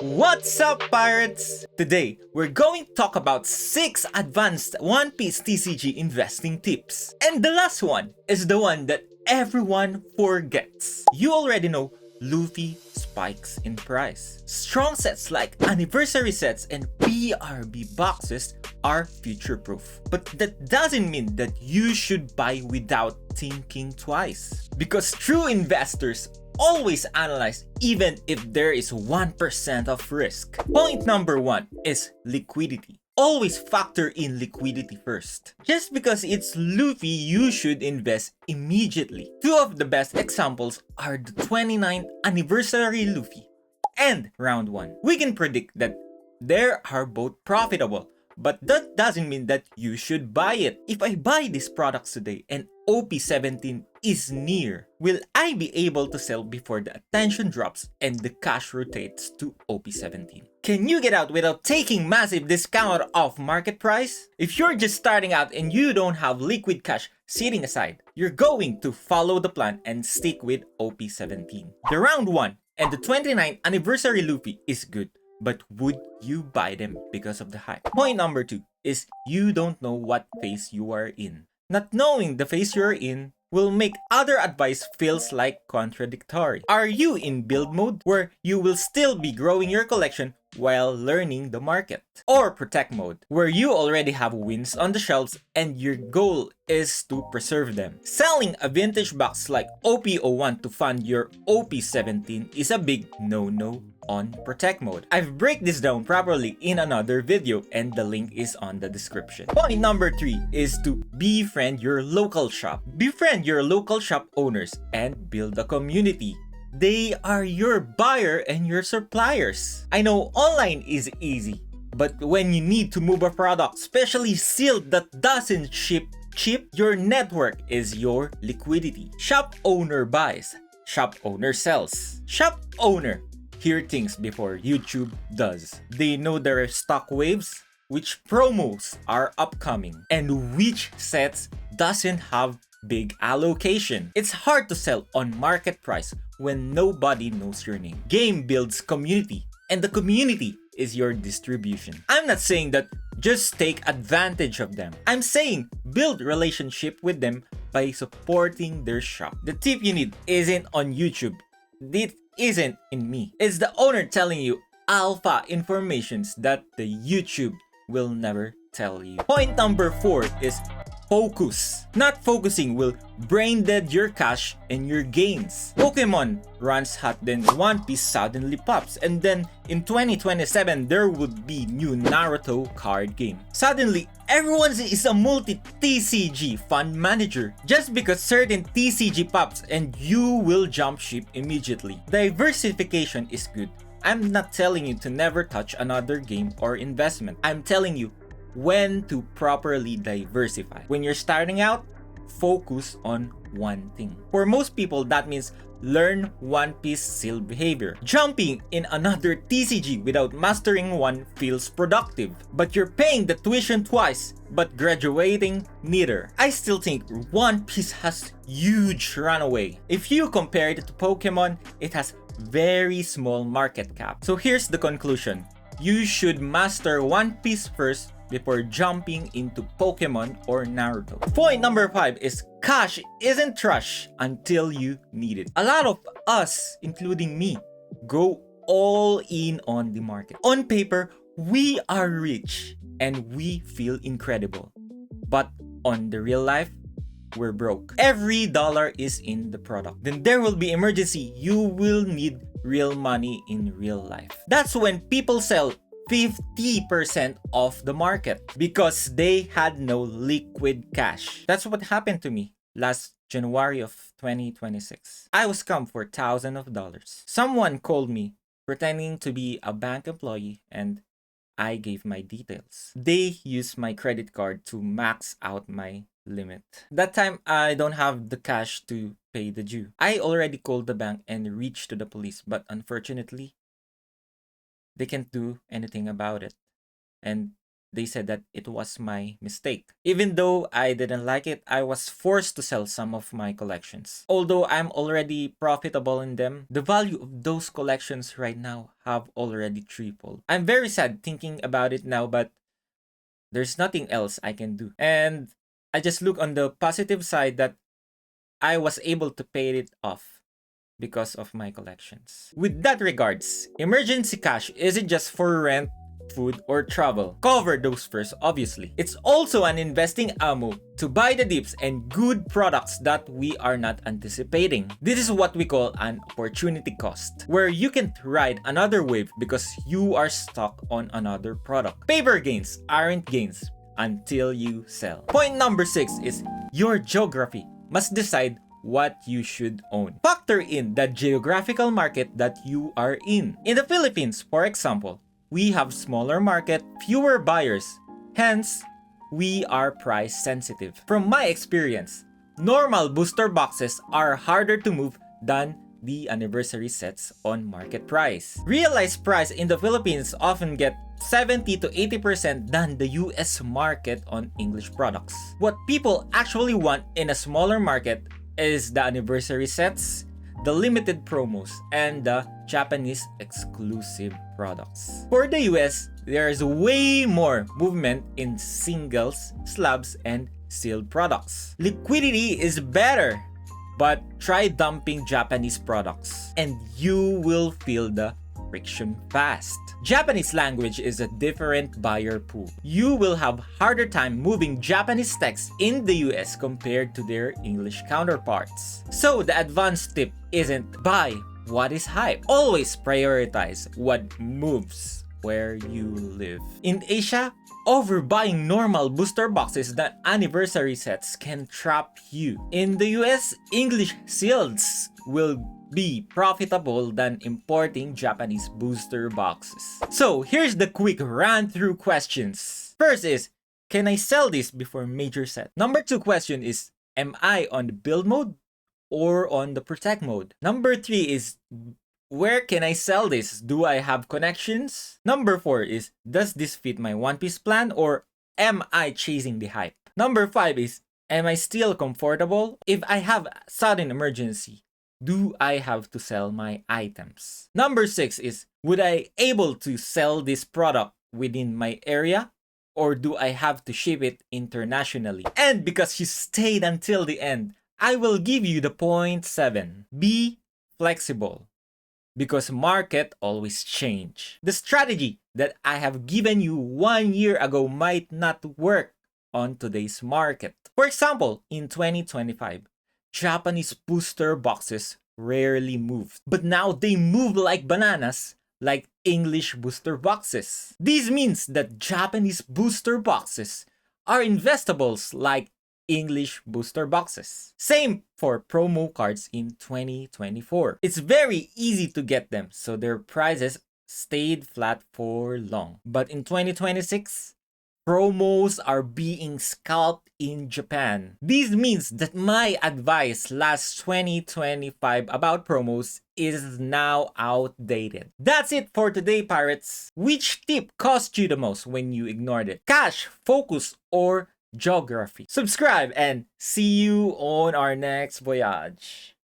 What's up, pirates? Today, we're going to talk about 6 advanced One Piece TCG investing tips. And the last one is the one that everyone forgets. You already know Luffy spikes in price. Strong sets like anniversary sets and BRB boxes are future-proof. But that doesn't mean that you should buy without thinking twice. Because true investors always analyze even if there is 1% of risk. Point number 1 is liquidity. Always factor in liquidity first. Just because it's Luffy, you should invest immediately. Two of the best examples are the 29th anniversary Luffy and round 1. We can predict that they are both profitable, but that doesn't mean that you should buy it. If I buy these products today and OP17 is near, will I be able to sell before the attention drops and the cash rotates to OP17? Can you get out without taking massive discount off market price? If you're just starting out and you don't have liquid cash sitting aside, you're going to follow the plan and stick with OP17. The round 1 and the 29th anniversary Luffy is good, but would you buy them because of the hype? Point number 2 is you don't know what phase you are in. Not knowing the phase you're in will make other advice feels like contradictory. Are you in build mode where you will still be growing your collection while learning the market? Or protect mode where you already have wins on the shelves and your goal is to preserve them? Selling a vintage box like OP01 to fund your OP17 is a big no-no on protect mode. I've break this down properly in another video and the link is on the description. Point number 3 is to befriend your local shop. Befriend your local shop owners and build a community. They are your buyer and your suppliers. I know online is easy, but when you need to move a product, especially sealed that doesn't ship cheap, your network is your liquidity. Shop owner buys, shop owner sells. Shop owner hear things before YouTube does. They know there are stock waves, which promos are upcoming, and which sets doesn't have big allocation. It's hard to sell on market price when nobody knows your name. Game builds community, and the community is your distribution. I'm not saying that just take advantage of them. I'm saying build relationship with them by supporting their shop. The tip you need isn't on YouTube. It isn't in me. It's the owner telling you alpha informations that the YouTube will never tell you. Point number 4 is focus. Not focusing will brain dead your cash and your gains. Pokemon runs hot, then One Piece suddenly pops, and then in 2027 there would be new Naruto card game. Suddenly everyone is a multi-TCG fund manager just because certain TCG pops and you will jump ship immediately. Diversification is good. I'm not telling you to never touch another game or investment. I'm telling you when to properly diversify. When you're starting out, focus on one thing. For most people, that means learn One Piece seal behavior. Jumping in another TCG without mastering one feels productive, but you're paying the tuition twice, but graduating neither. I still think One Piece has huge runaway. If you compare it to Pokemon, it has very small market cap. So here's the conclusion. You should master One Piece first before jumping into Pokemon or Naruto. Point number 5 is cash isn't trash until you need it. A lot of us, including me, go all in on the market. On paper, we are rich and we feel incredible. But on the real life, we're broke. Every dollar is in the product. Then there will be emergency. You will need real money in real life. That's when people sell 50% of the market because they had no liquid cash. That's what happened to me last January of 2026. I was scammed for thousands of dollars. Someone called me pretending to be a bank employee and I gave my details. They used my credit card to max out my limit. That time, I don't have the cash to pay the due. I already called the bank and reached to the police, but unfortunately, they can't do anything about it. And they said that it was my mistake. Even though I didn't like it, I was forced to sell some of my collections. Although I'm already profitable in them, the value of those collections right now have already tripled. I'm very sad thinking about it now, but there's nothing else I can do. And I just look on the positive side that I was able to pay it off because of my collections. With that regards, emergency cash isn't just for rent, food, or travel. Cover those first, obviously. It's also an investing ammo to buy the dips and good products that we are not anticipating. This is what we call an opportunity cost, where you can ride another wave because you are stuck on another product. Paper gains aren't gains until you sell. Point number 6 is your geography must decide what you should own. Factor in the geographical market that you are in. In the Philippines, for example, we have smaller market, fewer buyers, hence, we are price sensitive. From my experience, normal booster boxes are harder to move than the anniversary sets on market price. Realized price in the Philippines often get 70 to 80% than the US market on English products. What people actually want in a smaller market is the anniversary sets, the limited promos, and the Japanese exclusive products. For the US, there is way more movement in singles, slabs, and sealed products. Liquidity is better, but try dumping Japanese products and you will feel the friction fast. Japanese language is a different buyer pool. You will have harder time moving Japanese text in the US compared to their English counterparts. So the advanced tip isn't buy what is hype. Always prioritize what moves where you live. In Asia, overbuying normal booster boxes than anniversary sets can trap you. In the US, English seals will be profitable than importing Japanese booster boxes. So here's the quick run through questions. First is, can I sell this before major set? Number 2 question is, am I on the build mode or on the protect mode? Number 3 is, where can I sell this? Do I have connections? Number 4 is, does this fit my One Piece plan or am I chasing the hype? Number 5 is, am I still comfortable? If I have a sudden emergency, do I have to sell my items? Number 6 is, would I able to sell this product within my area? Or do I have to ship it internationally? And because you stayed until the end, I will give you the point 7. Be flexible. Because market always change. The strategy that I have given you 1 year ago might not work on today's market. For example, in 2025, Japanese booster boxes rarely moved. But now they move like bananas, like English booster boxes. This means that Japanese booster boxes are investables like English booster boxes. Same for promo cards in 2024. It's very easy to get them, so their prices stayed flat for long. But in 2026, promos are being scalped in Japan. This means that my advice last 2025 about promos is now outdated. That's it for today, pirates. Which tip cost you the most when you ignored it? Cash, focus, or geography? Subscribe and see you on our next voyage.